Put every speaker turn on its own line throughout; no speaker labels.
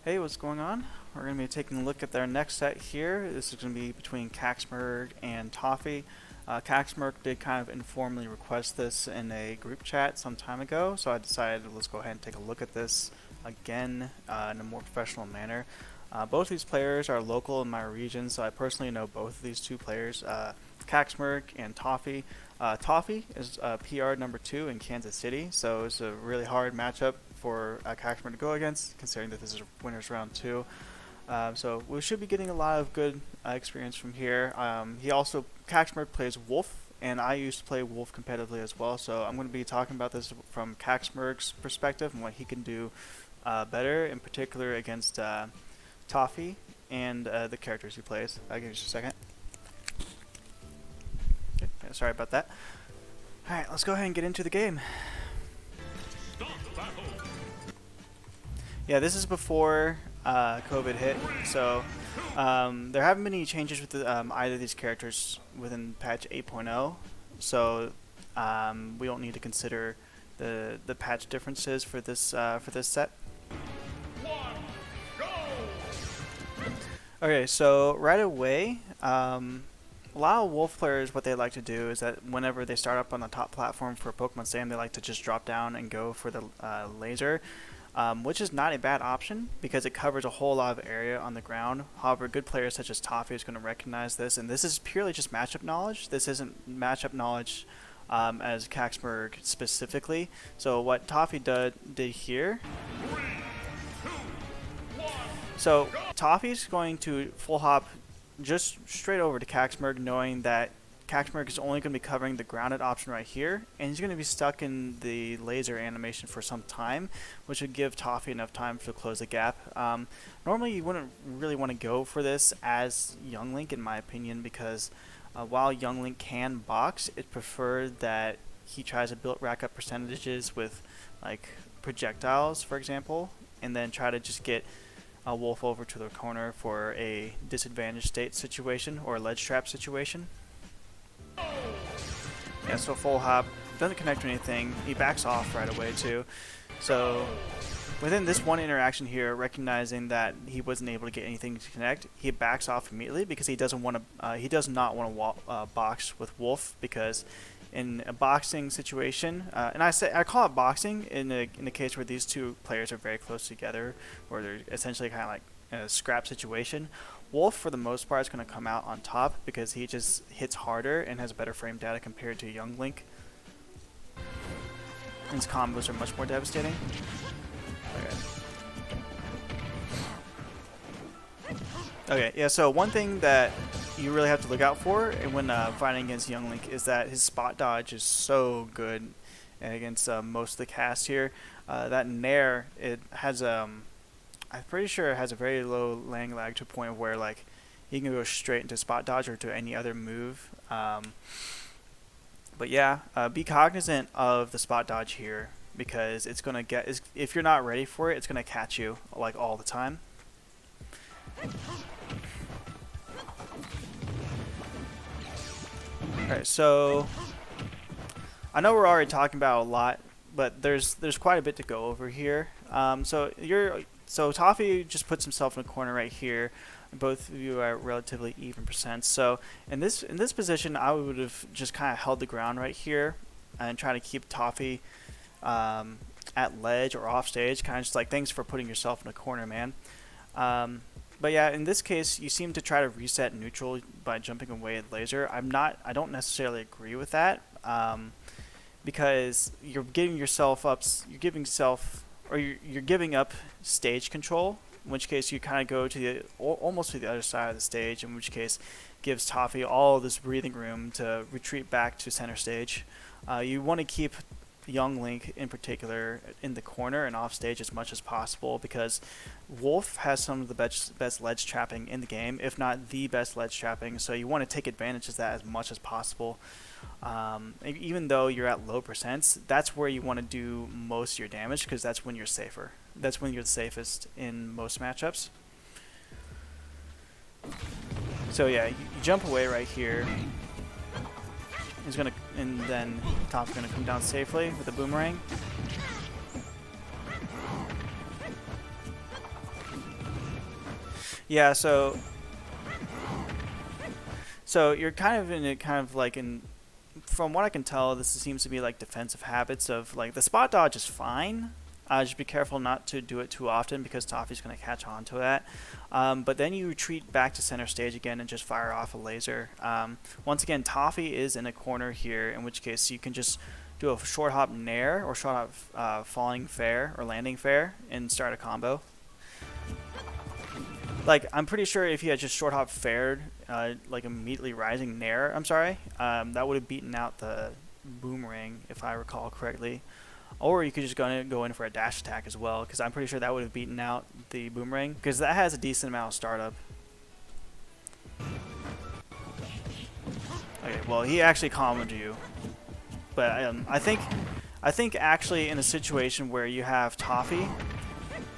Hey, what's going on? We're going to be taking a look at their next set here. This is going to be between kaxmerg and Toffee. Kaxmerg did kind of informally request this in a group chat some time ago, so I decided let's go ahead and take a look at this again in a more professional manner. Both these players are local in my region, so I personally know both of these two players, kaxmerg and Toffee. Toffee is PR number 2 in Kansas City, so it's a really hard matchup for kaxmerg to go against, considering that this is winners round 2. So we should be getting a lot of good experience from here. kaxmerg plays Wolf, and I used to play Wolf competitively as well, so I'm going to be talking about this from kaxmerg's perspective and what he can do better, in particular against Toffee and the characters he plays. I'll give you just a second. Okay, yeah, sorry about that. Alright, let's go ahead and get into the game. Yeah, this is before COVID hit, so there haven't been any changes with either of these characters within patch 8.0, so we don't need to consider the patch differences for this set. Okay, so right away, a lot of Wolf players, what they like to do is that whenever they start up on the top platform for Pokemon Stadium, they like to just drop down and go for the laser. Which is not a bad option because it covers a whole lot of area on the ground. However, good players such as Toffee is going to recognize this, and this is purely just matchup knowledge. This isn't matchup knowledge as kaxmerg specifically. So what Toffee did here. So Toffee's going to full hop just straight over to kaxmerg, knowing that kaxmerg is only going to be covering the grounded option right here, and he's going to be stuck in the laser animation for some time, which would give Toffee enough time to close the gap. Normally you wouldn't really want to go for this as Young Link, in my opinion, because while Young Link can box, it's preferred that he tries to rack up percentages with like projectiles, for example, and then try to just get a Wolf over to the corner for a disadvantaged state situation or a ledge trap situation. Yeah, so full hop, doesn't connect to anything, he backs off right away too. So within this one interaction here, recognizing that he wasn't able to get anything to connect, he backs off immediately because he doesn't want to. He does not want to box with Wolf, because in a boxing situation, and I call it boxing in the case where these two players are very close together, where they're essentially kind of like in a scrap situation. Wolf, for the most part, is going to come out on top because he just hits harder and has better frame data compared to Young Link. His combos are much more devastating. Okay, yeah, so one thing that you really have to look out for when fighting against Young Link is that his spot dodge is so good against most of the cast here. That Nair, it has I'm pretty sure it has a very low landing lag to a point where like he can go straight into spot dodge or to any other move. But yeah, be cognizant of the spot dodge here, because it's gonna if you're not ready for it, it's gonna catch you like all the time. Alright, so I know we're already talking about a lot, but there's quite a bit to go over here. So Toffee just puts himself in a corner right here. Both of you are relatively even percent. So in this position, I would have just kind of held the ground right here and try to keep Toffee at ledge or off stage. Kind of just like, thanks for putting yourself in a corner, man. But yeah, in this case, you seem to try to reset neutral by jumping away at laser. I don't necessarily agree with that, because you're giving yourself up. You're giving up stage control, in which case you kind of go to almost to the other side of the stage, in which case gives Toffee all this breathing room to retreat back to center stage. You want to keep Young Link in particular in the corner and off stage as much as possible, because Wolf has some of the best ledge trapping in the game, if not the best ledge trapping, so you want to take advantage of that as much as possible. Even though you're at low percents, that's where you want to do most of your damage, because that's when you're safer. That's when you're the safest in most matchups. So yeah, you jump away right here. And then Toffee's gonna come down safely with a boomerang. Yeah, so you're kind of in a kind of like in, from what I can tell, this seems to be like defensive habits of like the spot dodge is fine. Just be careful not to do it too often because Toffee's going to catch on to that. But then you retreat back to center stage again and just fire off a laser. Once again, Toffee is in a corner here, in which case you can just do a short hop nair or short hop falling fair or landing fair and start a combo. Like, I'm pretty sure if he had just short hop fared, like immediately rising nair, that would have beaten out the boomerang, if I recall correctly. Or you could just go in for a dash attack as well, because I'm pretty sure that would have beaten out the boomerang, because that has a decent amount of startup. Okay, well, he actually comboed you. But I think actually in a situation where you have Toffee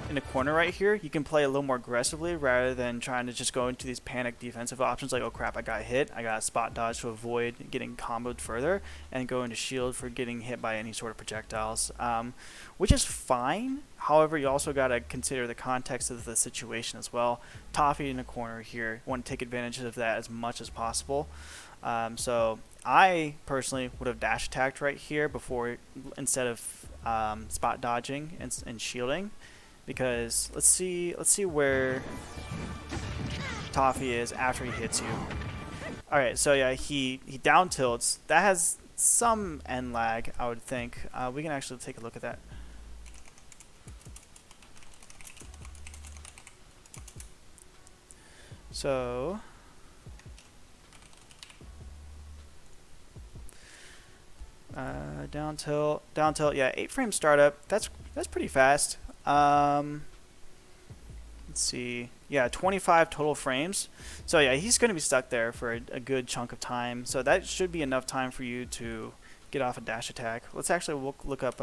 in the corner right here, you can play a little more aggressively rather than trying to just go into these panic defensive options like, oh crap, I got hit, I got a spot dodge to avoid getting comboed further, and go into shield for getting hit by any sort of projectiles, which is fine. However, you also got to consider the context of the situation as well. Toffee in the corner here, want to take advantage of that as much as possible. So I personally would have dash attacked right here before, instead of spot dodging and shielding. Because let's see where Toffee is after he hits you. Alright, so yeah, he down tilts. That has some end lag, I would think. We can actually take a look at that. So down tilt, yeah, 8 frame startup. That's pretty fast. Let's see. Yeah, 25 total frames. So yeah, he's going to be stuck there for a good chunk of time. So that should be enough time for you to get off a dash attack. Let's actually look up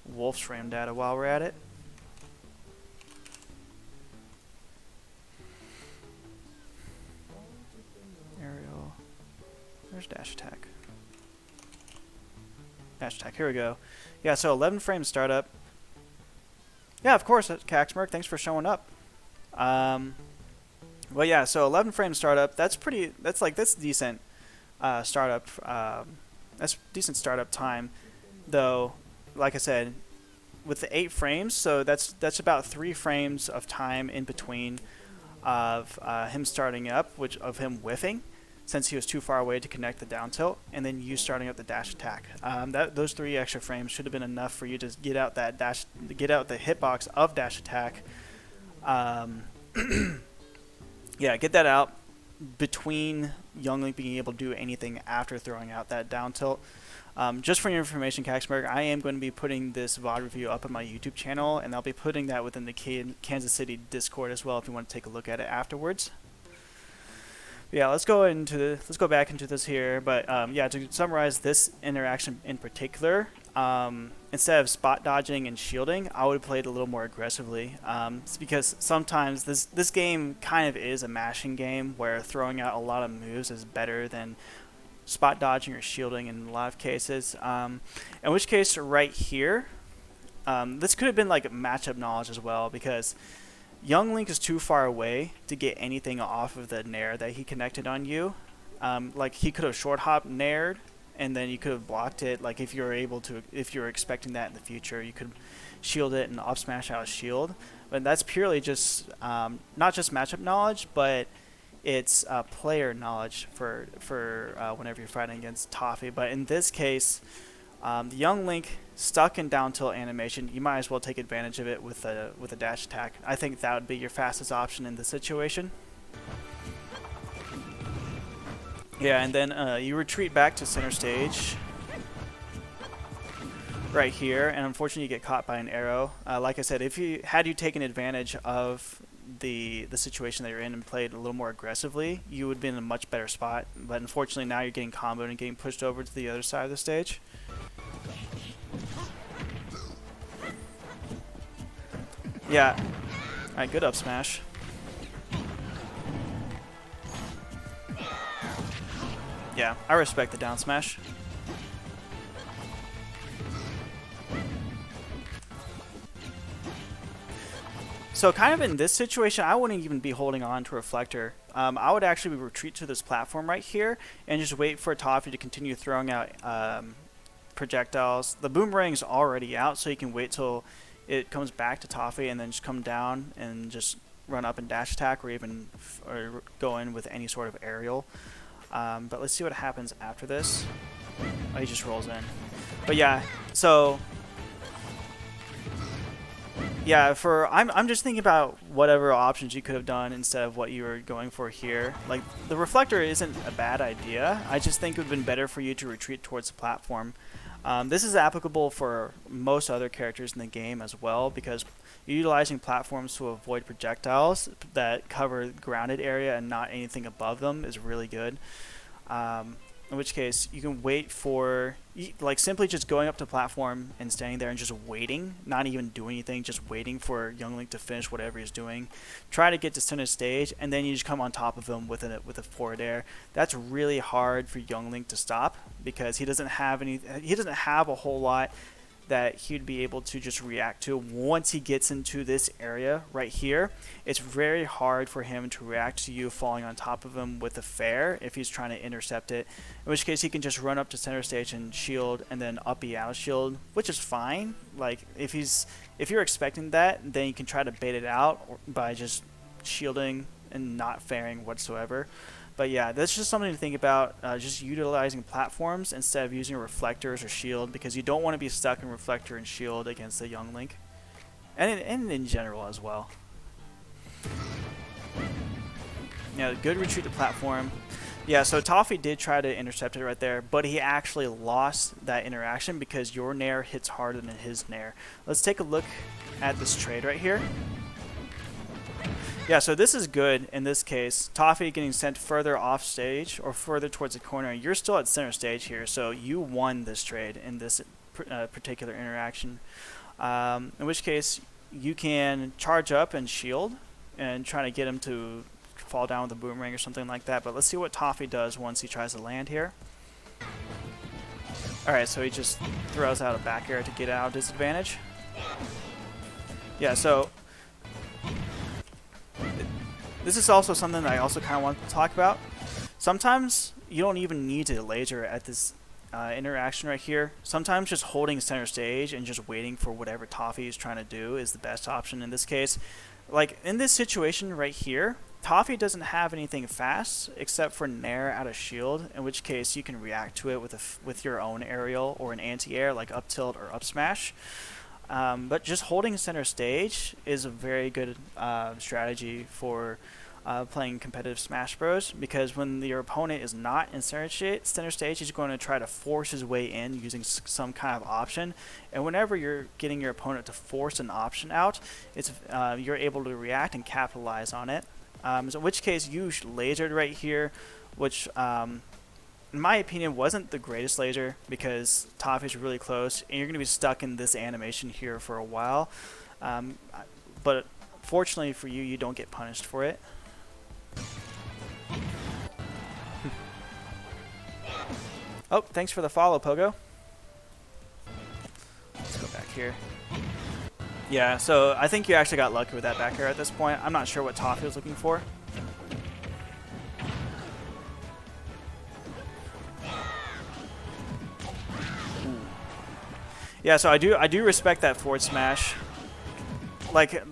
Wolf's frame data while we're at it. Aerial. There's dash attack. Dash attack. Here we go. Yeah, so 11 frame startup. Yeah, of course, kaxmerg. Thanks for showing up. Well, yeah, so 11 frame startup. That's decent startup. That's decent startup time, though. Like I said, with the 8 frames, so that's about 3 frames of time in between of him starting up, of him whiffing, since he was too far away to connect the down tilt, and then you starting up the dash attack. Those 3 extra frames should have been enough for you to get out the hitbox of dash attack. Yeah, get that out between Younglink being able to do anything after throwing out that down tilt. Just for your information, kaxmerg, I am going to be putting this VOD review up on my YouTube channel, and I'll be putting that within the Kansas City Discord as well if you want to take a look at it afterwards. Yeah, let's go back into this here. But yeah, to summarize this interaction in particular, instead of spot dodging and shielding, I would have played a little more aggressively. It's because sometimes this game kind of is a mashing game where throwing out a lot of moves is better than spot dodging or shielding in a lot of cases. In which case, right here, this could have been like matchup knowledge as well, because Younglink is too far away to get anything off of the nair that he connected on you. Like, he could have short hop naired, and then you could have blocked it. Like, if you were expecting that in the future, you could shield it and up smash out a shield. But that's purely just not just matchup knowledge, but it's player knowledge for whenever you're fighting against Toffee. But in this case, the Younglink stuck in down tilt animation, you might as well take advantage of it with a dash attack. I think that would be your fastest option in this situation. Yeah, and then you retreat back to center stage right here, and unfortunately you get caught by an arrow. Like I said, had you taken advantage of the situation that you're in and played a little more aggressively, you would be in a much better spot. But unfortunately now you're getting comboed and getting pushed over to the other side of the stage. Yeah. Alright, good up smash. Yeah, I respect the down smash. So kind of in this situation, I wouldn't even be holding on to Reflector. I would actually retreat to this platform right here and just wait for Toffee to continue throwing out projectiles. The boomerang's already out, so you can wait till it comes back to Toffee and then just come down and just run up and dash attack, or even go in with any sort of aerial. But let's see what happens after this. Oh, he just rolls in. But yeah, so yeah, I'm just thinking about whatever options you could have done instead of what you were going for here. Like, the Reflector isn't a bad idea. I just think it would have been better for you to retreat towards the platform. This is applicable for most other characters in the game as well, because utilizing platforms to avoid projectiles that cover the grounded area and not anything above them is really good. In which case, you can wait for, like, simply just going up to platform and standing there and just waiting, not even doing anything, just waiting for Young Link to finish whatever he's doing. Try to get to center stage, and then you just come on top of him with a forward air. That's really hard for Young Link to stop, because he doesn't have a whole lot that he'd be able to just react to. Once he gets into this area right here, it's very hard for him to react to you falling on top of him with a fair if he's trying to intercept it, in which case he can just run up to center stage and shield and then up E out shield, which is fine. Like, if you're expecting that, then you can try to bait it out by just shielding and not fairing whatsoever. But yeah, that's just something to think about, just utilizing platforms instead of using reflectors or shield, because you don't want to be stuck in reflector and shield against the Young Link, and in general as well. Yeah, good retreat to platform. Yeah, so Toffee did try to intercept it right there, but he actually lost that interaction because your nair hits harder than his nair. Let's take a look at this trade right here. Yeah, so this is good in this case. Toffee getting sent further off stage or further towards the corner. You're still at center stage here, so you won this trade in this particular interaction. In which case, you can charge up and shield and try to get him to fall down with a boomerang or something like that. But let's see what Toffee does once he tries to land here. Alright, so he just throws out a back air to get out of disadvantage. Yeah, so this is also something that I also kind of want to talk about. Sometimes you don't even need to laser at this interaction right here. Sometimes just holding center stage and just waiting for whatever Toffee is trying to do is the best option in this case. Like, in this situation right here, Toffee doesn't have anything fast except for nair out of shield, in which case you can react to it with your own aerial or an anti-air like up tilt or up smash. But just holding center stage is a very good strategy for playing competitive Smash Bros. Because when your opponent is not in center stage, he's going to try to force his way in using some kind of option. And whenever you're getting your opponent to force an option out, you're able to react and capitalize on it. So in which case, you lasered right here, which in my opinion wasn't the greatest laser, because Toffee's really close and you're going to be stuck in this animation here for a while. But fortunately for you, you don't get punished for it. Oh, thanks for the follow, Pogo. Let's go back here. Yeah, so I think you actually got lucky with that back air at this point. I'm not sure what Toffee was looking for. Yeah, so I do respect that forward smash. Like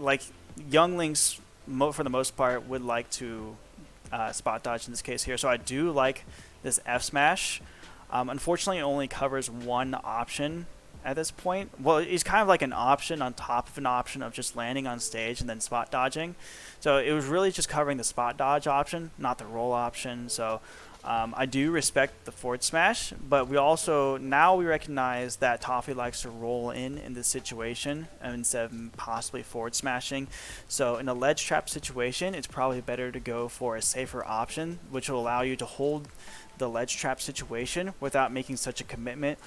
Young Links, for the most part, would like to spot dodge in this case here. So I do like this F smash. Unfortunately, it only covers one option at this point. Well, it's kind of like an option on top of an option of just landing on stage and then spot dodging. So it was really just covering the spot dodge option, not the roll option. So I do respect the forward smash, but we recognize that Toffee likes to roll in this situation instead of possibly forward smashing. So in a ledge trap situation, it's probably better to go for a safer option, which will allow you to hold the ledge trap situation without making such a commitment.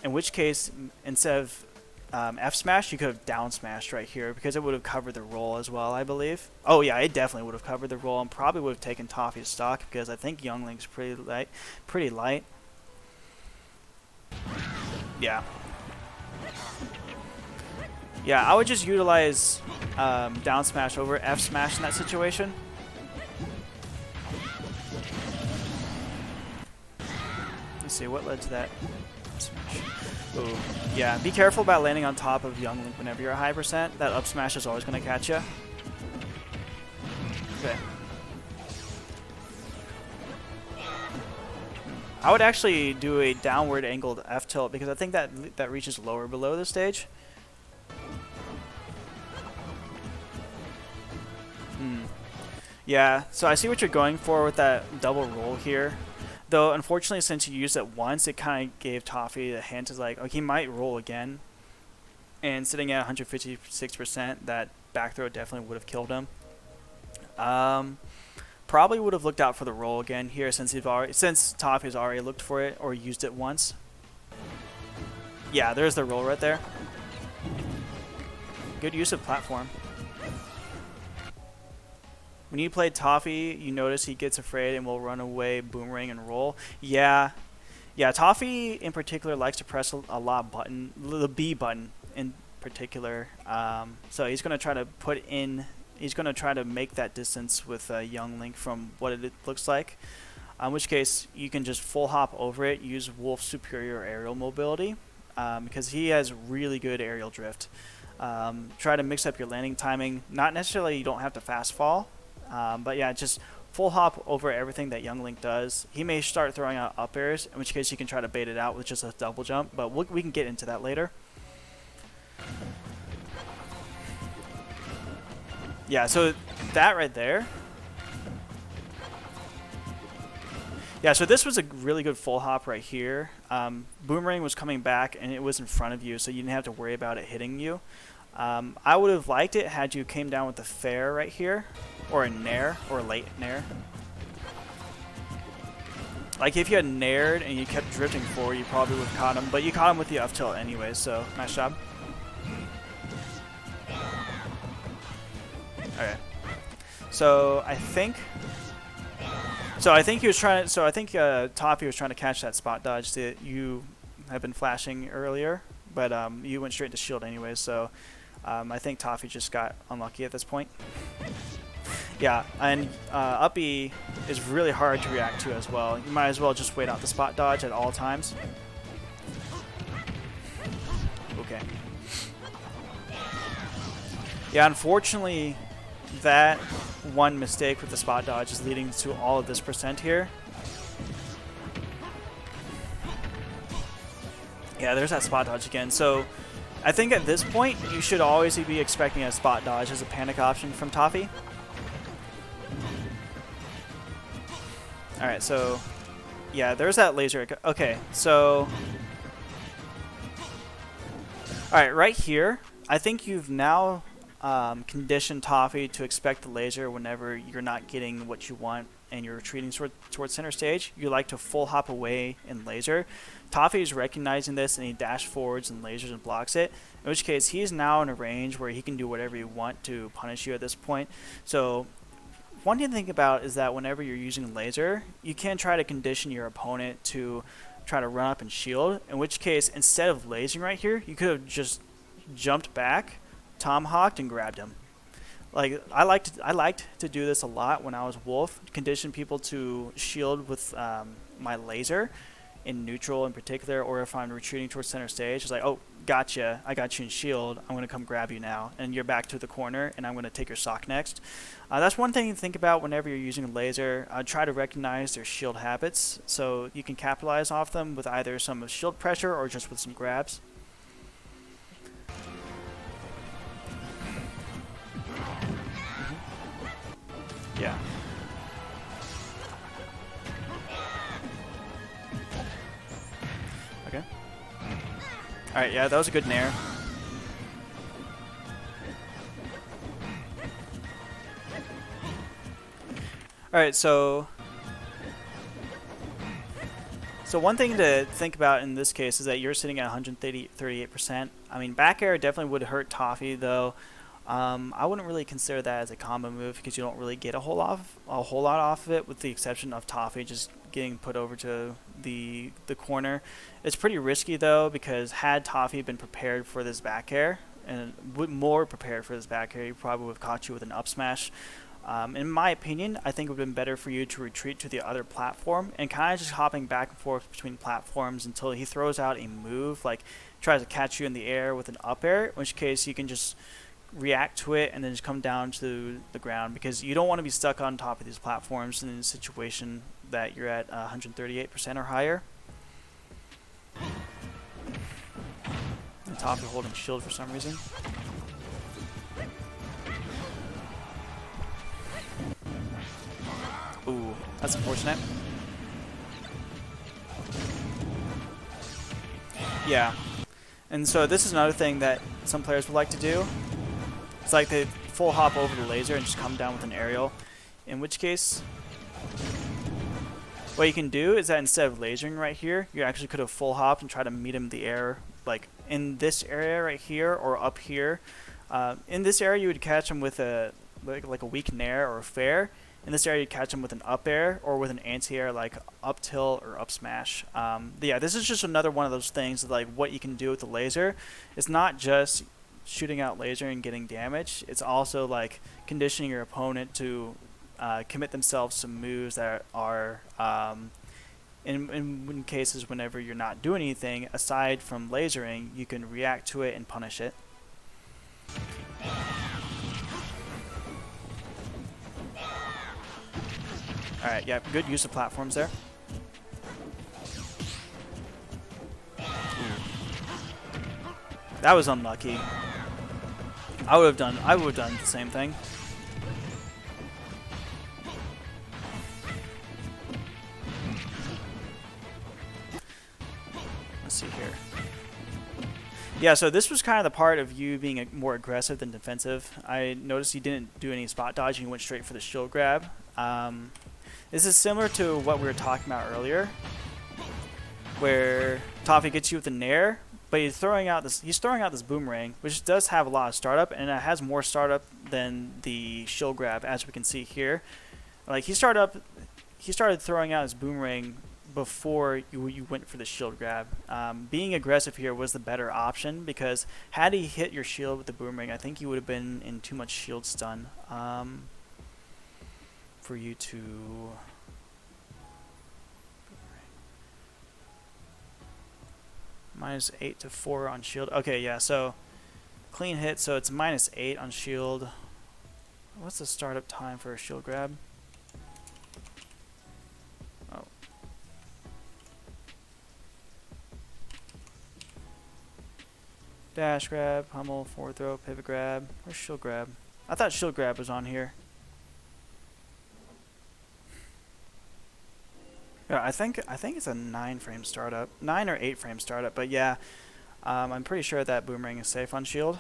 In which case, instead of F smash, you could have down smashed right here, because it would have covered the roll as well, I believe. Oh yeah, it definitely would have covered the roll and probably would have taken Toffee's stock, because I think Young Link's pretty light. Yeah. Yeah, I would just utilize down smash over F smash in that situation. Let's see, what led to that smash? Ooh, yeah, be careful about landing on top of Young Link whenever you're a high percent. That up smash is always going to catch you. Okay. I would actually do a downward angled F tilt because I think that reaches lower below the stage. Yeah, so I see what you're going for with that double roll here. Though, unfortunately, since you used it once, it kind of gave Toffee a hint of like, he might roll again. And sitting at 156%, that back throw definitely would have killed him. Probably would have looked out for the roll again here since Toffee's already looked for it or used it once. Yeah, there's the roll right there. Good use of platform. When you play Toffee, you notice he gets afraid and will run away, boomerang, and roll. Yeah, Toffee in particular likes to press a lot of button, the B button in particular. So he's going to try to he's going to try to make that distance with Young Link from what it looks like. In which case, you can just full hop over it, use Wolf's superior aerial mobility, because he has really good aerial drift. Try to mix up your landing timing. Not necessarily you don't have to fast fall. But yeah, just full hop over everything that Young Link does. He may start throwing out up airs, in which case you can try to bait it out with just a double jump, but we can get into that later. Yeah, so that right there. Yeah, so this was a really good full hop right here. Boomerang was coming back and it was in front of you, so you didn't have to worry about it hitting you. I would have liked it had you came down with the fair right here, or a nair, or a late nair. Like if you had naired and you kept drifting forward, you probably would have caught him, but you caught him with the up tilt anyway, so nice job. Okay. So I think he was trying. So I think Toffee was trying to catch that spot dodge that you have been flashing earlier, but you went straight to shield anyway. So I think Toffee just got unlucky at this point. Yeah, and up E is really hard to react to as well. You might as well just wait out the spot dodge at all times. Okay. Yeah, unfortunately, that one mistake with the spot dodge is leading to all of this percent here. Yeah, there's that spot dodge again. So I think at this point, you should always be expecting a spot dodge as a panic option from Toffee. Alright, so yeah, there's that laser. Okay, so alright, right here, I think you've now conditioned Toffee to expect the laser whenever you're not getting what you want and you're retreating towards center stage. You like to full hop away and laser. Toffee is recognizing this and he dash forwards and lasers and blocks it, in which case he is now in a range where he can do whatever you want to punish you at this point. So one thing to think about is that whenever you're using laser, you can try to condition your opponent to try to run up and shield, in which case instead of lasering right here, you could have just jumped back, tomahawked, and grabbed him. Like I liked to do this a lot when I was Wolf, condition people to shield with my laser in neutral in particular, or if I'm retreating towards center stage, it's like, oh, gotcha, I got you in shield, I'm going to come grab you now, and you're back to the corner, and I'm going to take your sock next. That's one thing to think about whenever you're using a laser. Try to recognize their shield habits, so you can capitalize off them with either some shield pressure or just with some grabs. Yeah. Okay. Alright, yeah, that was a good nair. Alright, so one thing to think about in this case is that you're sitting at 138%. I mean, back air definitely would hurt Toffee, though. I wouldn't really consider that as a combo move because you don't really get a whole lot off of it, with the exception of Toffee just getting put over to the corner. It's pretty risky though, because had Toffee been prepared for this back air, and more prepared for this back air, he probably would have caught you with an up smash. In my opinion, I think it would have been better for you to retreat to the other platform and kind of just hopping back and forth between platforms until he throws out a move, like tries to catch you in the air with an up air, in which case you can just react to it and then just come down to the ground, because you don't want to be stuck on top of these platforms in a situation that you're at 138% or higher. And Toffee holding shield for some reason. Ooh, that's unfortunate. Yeah. And so this is another thing that some players would like to do. It's like they full hop over the laser and just come down with an aerial. In which case, what you can do is that instead of lasering right here, you actually could have full hopped and try to meet him in the air, like in this area right here or up here. In this area, you would catch him with a like a weak nair or a fair. In this area, you catch him with an up air or with an anti-air like up tilt or up smash. Yeah, this is just another one of those things that, like, what you can do with the laser. It's not just shooting out laser and getting damage. It's also like conditioning your opponent to commit themselves to moves that are in cases whenever you're not doing anything aside from lasering, you can react to it and punish it. Alright, yeah, good use of platforms there. That was unlucky. I would have done the same thing. Let's see here. Yeah, so this was kind of the part of you being more aggressive than defensive. I noticed you didn't do any spot dodging, you went straight for the shield grab. This is similar to what we were talking about earlier, where Toffee gets you with a nair, but he's throwing out this boomerang, which does have a lot of startup, and it has more startup than the shield grab, as we can see here. Like he started throwing out his boomerang before you went for the shield grab. Being aggressive here was the better option, because had he hit your shield with the boomerang, I think you would have been in too much shield stun for you to -8 to 4 on shield. Okay, yeah, so clean hit, so it's -8 on shield. What's the startup time for a shield grab? Oh. Dash grab, pummel, forward throw, pivot grab. Where's shield grab? I thought shield grab was on here. Yeah, I think it's a 9 frame startup, 9 or 8 frame startup. But yeah, I'm pretty sure that boomerang is safe on shield.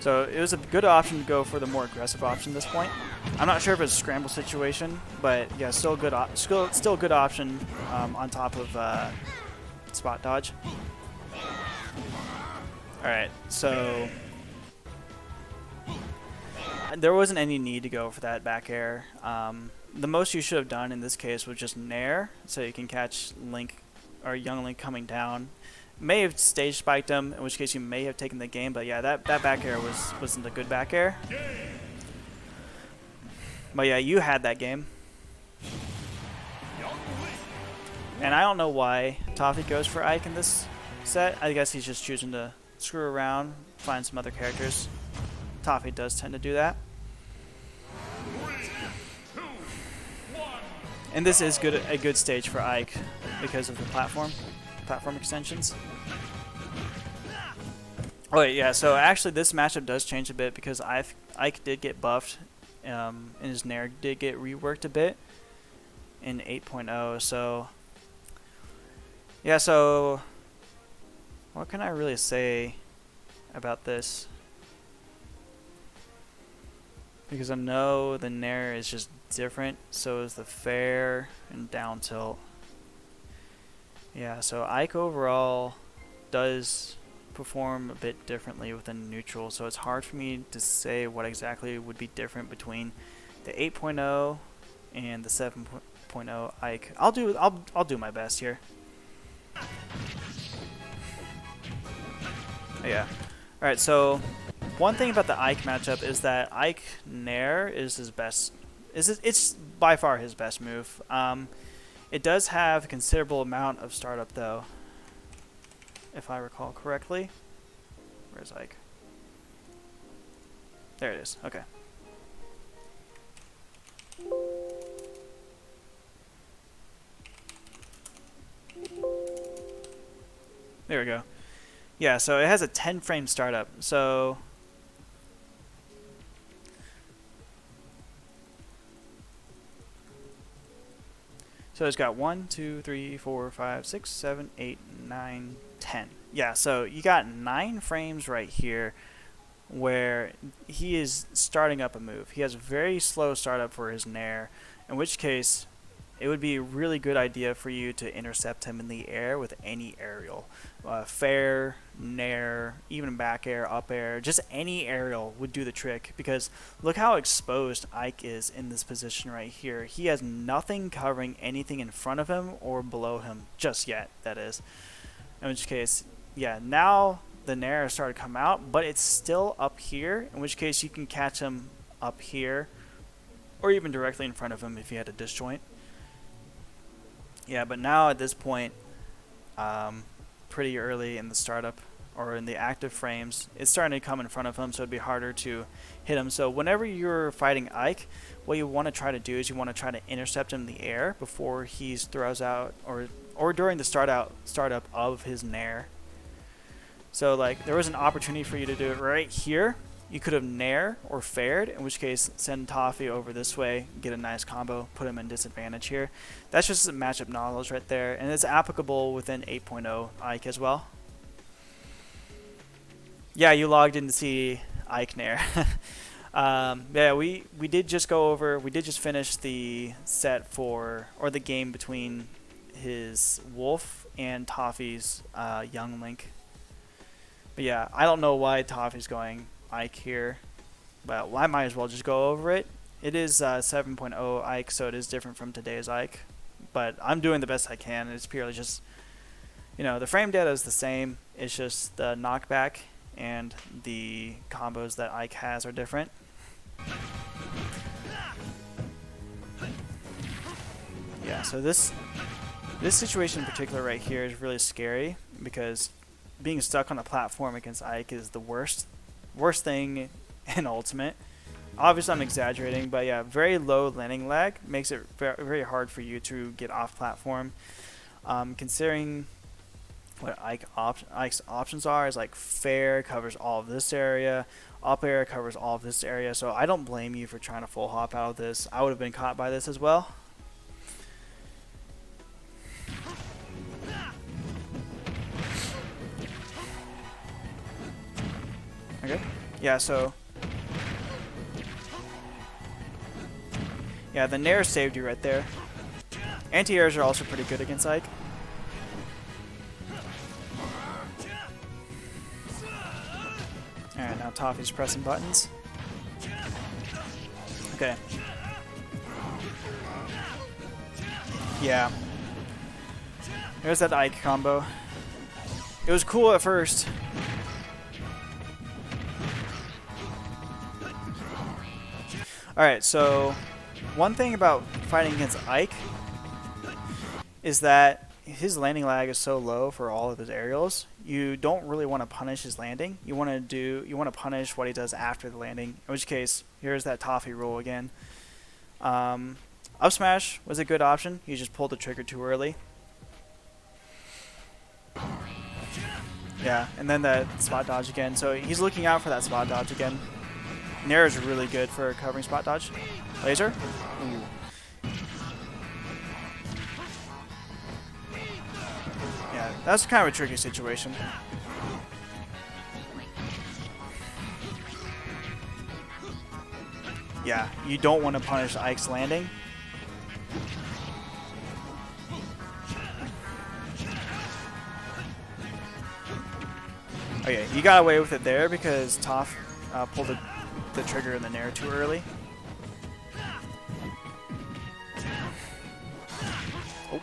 So it was a good option to go for the more aggressive option at this point. I'm not sure if it's a scramble situation, but yeah, still good option on top of spot dodge. All right, so there wasn't any need to go for that back air. The most you should have done in this case was just nair, so you can catch Link or young Link coming down. May have stage spiked him, in which case you may have taken the game. But yeah, that back air wasn't a good back air. But yeah, you had that game. And I don't know why Toffee goes for Ike in this set. I guess he's just choosing to screw around, find some other characters. Toffee does tend to do that. And this is a good stage for Ike because of the platform extensions. Oh wait, yeah, so actually this matchup does change a bit because Ike did get buffed, and his nair did get reworked a bit in 8.0, so yeah, so what can I really say about this? Because I know the nair is just different, so is the fair and down tilt. Yeah, so Ike overall does perform a bit differently within neutral, so it's hard for me to say what exactly would be different between the 8.0 and the 7.0 Ike. I'll do my best here. Yeah. Alright, so one thing about the Ike matchup is that Ike Nair is his best. It's by far his best move. It does have a considerable amount of startup though, if I recall correctly. Where's Ike? There it is. Okay. There we go. Yeah, so it has a 10 frame startup. So it's got 1, 2, 3, 4, 5, 6, 7, 8, 9, 10. Yeah, so you got 9 frames right here where he is starting up a move. He has a very slow startup for his Nair, in which case it would be a really good idea for you to intercept him in the air with any aerial. Fair, Nair, even back air, up air, just any aerial would do the trick, because look how exposed Ike is in this position right here. He has nothing covering anything in front of him or below him just yet, that is. In which case, yeah, now the Nair has started to come out, but it's still up here, in which case you can catch him up here or even directly in front of him if you had a disjoint. Yeah, but now at this point, pretty early in the startup or in the active frames, it's starting to come in front of him, so it'd be harder to hit him. So whenever you're fighting Ike, what you want to try to do is you want to try to intercept him in the air before he throws out, or during the startup of his Nair. So like there was an opportunity for you to do it right here. You could have Nair or fared, in which case send Toffee over this way, get a nice combo, put him in disadvantage here. That's just some matchup knowledge right there, and it's applicable within 8.0 Ike as well. Yeah, you logged in to see Ike Nair. Yeah, we did just finish the set for, or the game between his Wolf and Toffee's Young Link. But yeah, I don't know why Toffee's going Ike here, but I might as well just go over it. It is 7.0 Ike, so it is different from today's Ike, but I'm doing the best I can. It's purely just, you know, the frame data is the same. It's just the knockback and the combos that Ike has are different. Yeah, so this situation in particular right here is really scary, because being stuck on a platform against Ike is the worst thing in Ultimate. Obviously I'm exaggerating, but yeah, very low landing lag makes it very hard for you to get off platform. Considering what Ike's options are, is like fair covers all of this area, up air covers all of this area, so I don't blame you for trying to full hop out of this. I would have been caught by this as well. Okay, yeah, so yeah, the Nair saved you right there. Anti-airs are also pretty good against Ike. Alright, now Toffee's pressing buttons. Okay. Yeah. There's that Ike combo. It was cool at first. Alright, so one thing about fighting against Ike is that his landing lag is so low for all of his aerials. You don't really want to punish his landing. You want to punish what he does after the landing. In which case, here's that Toffee rule again. Up smash was a good option. You just pulled the trigger too early. Yeah, and then that spot dodge again. So he's looking out for that spot dodge again. Nair is really good for covering spot dodge. Laser? Ooh. Yeah, that's kind of a tricky situation. Yeah, you don't want to punish Ike's landing. Okay, you got away with it there because Toph pulled the trigger in the Nair too early. Oh.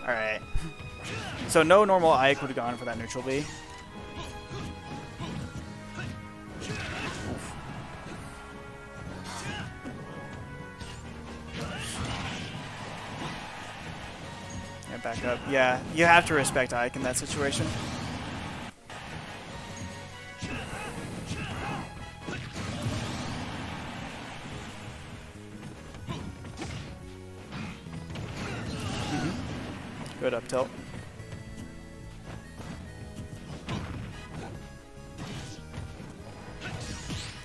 Alright. So no normal Ike would have gone for that neutral B. Yeah, back up. Yeah, you have to respect Ike in that situation. Good up tilt.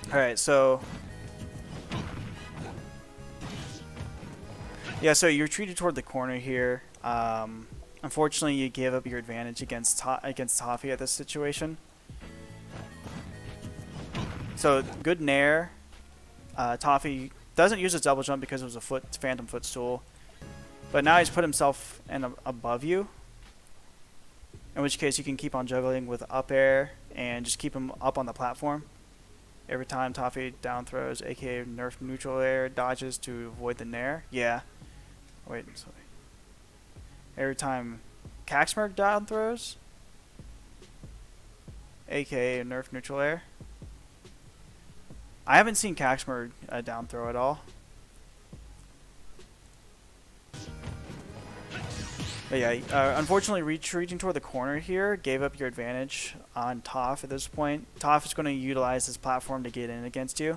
Alright, so... yeah, so you retreated toward the corner here. Unfortunately, you gave up your advantage against Toffee at this situation. So, good nair. Toffee doesn't use his double jump because it was a phantom footstool. But now he's put himself above you. In which case you can keep on juggling with up air and just keep him up on the platform. Every time Toffee down throws, aka nerf neutral air, dodges to avoid the nair. Yeah. Wait, sorry. Every time kaxmerg down throws, aka nerf neutral air. I haven't seen kaxmerg down throw at all. But yeah, unfortunately retreating toward the corner here gave up your advantage on Toff at this point. Toff is going to utilize his platform to get in against you.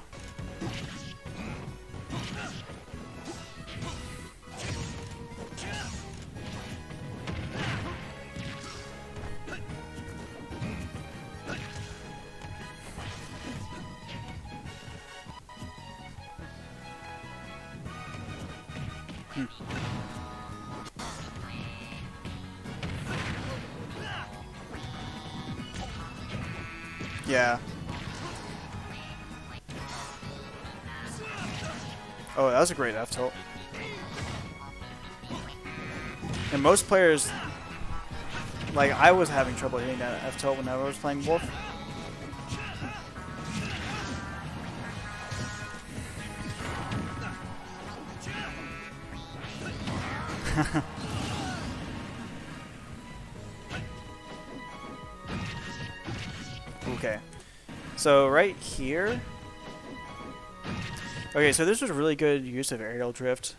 Yeah. Oh, that was a great F tilt. And most players, like I was having trouble hitting that F tilt whenever I was playing Wolf. Okay, so right here. Okay, so this was really good use of aerial drift.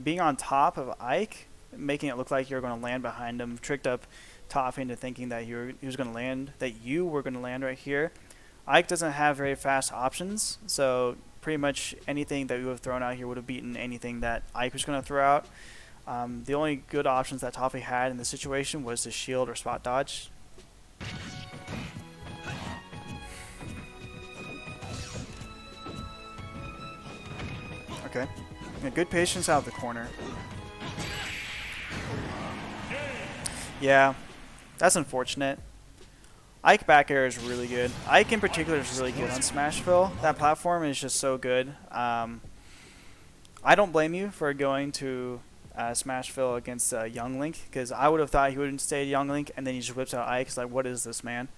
Being on top of Ike, making it look like you're going to land behind him, tricked up Toffee into thinking that he was going to land, that you were going to land right here. Ike doesn't have very fast options, so pretty much anything that you would have thrown out here would have beaten anything that Ike was going to throw out. The only good options that Toffee had in this situation was to shield or spot dodge. Okay. Yeah, good patience out of the corner. Yeah, that's unfortunate. Ike back air is really good. Ike in particular is really good on Smashville. That platform is just so good. I don't blame you for going to Smashville against Young Link, because I would have thought he would stay Young Link and then he just whips out Ike. It's like, what is this, man?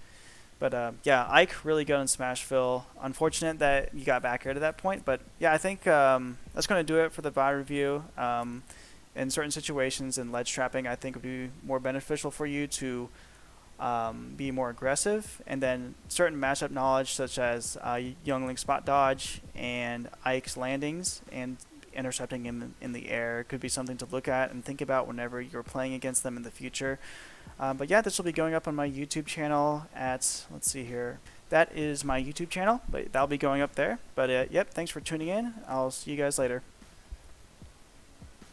But yeah, Ike really good on Smashville. Unfortunate that you got back air to that point, but yeah, I think that's going to do it for the VOD review. In certain situations and ledge trapping, I think would be more beneficial for you to be more aggressive, and then certain matchup knowledge such as Young Link spot dodge and Ike's landings and intercepting him in the air could be something to look at and think about whenever you're playing against them in the future. But yeah, this will be going up on my YouTube channel at, let's see here, that is my YouTube channel, but that'll be going up there. But yep, thanks for tuning in. I'll see you guys later.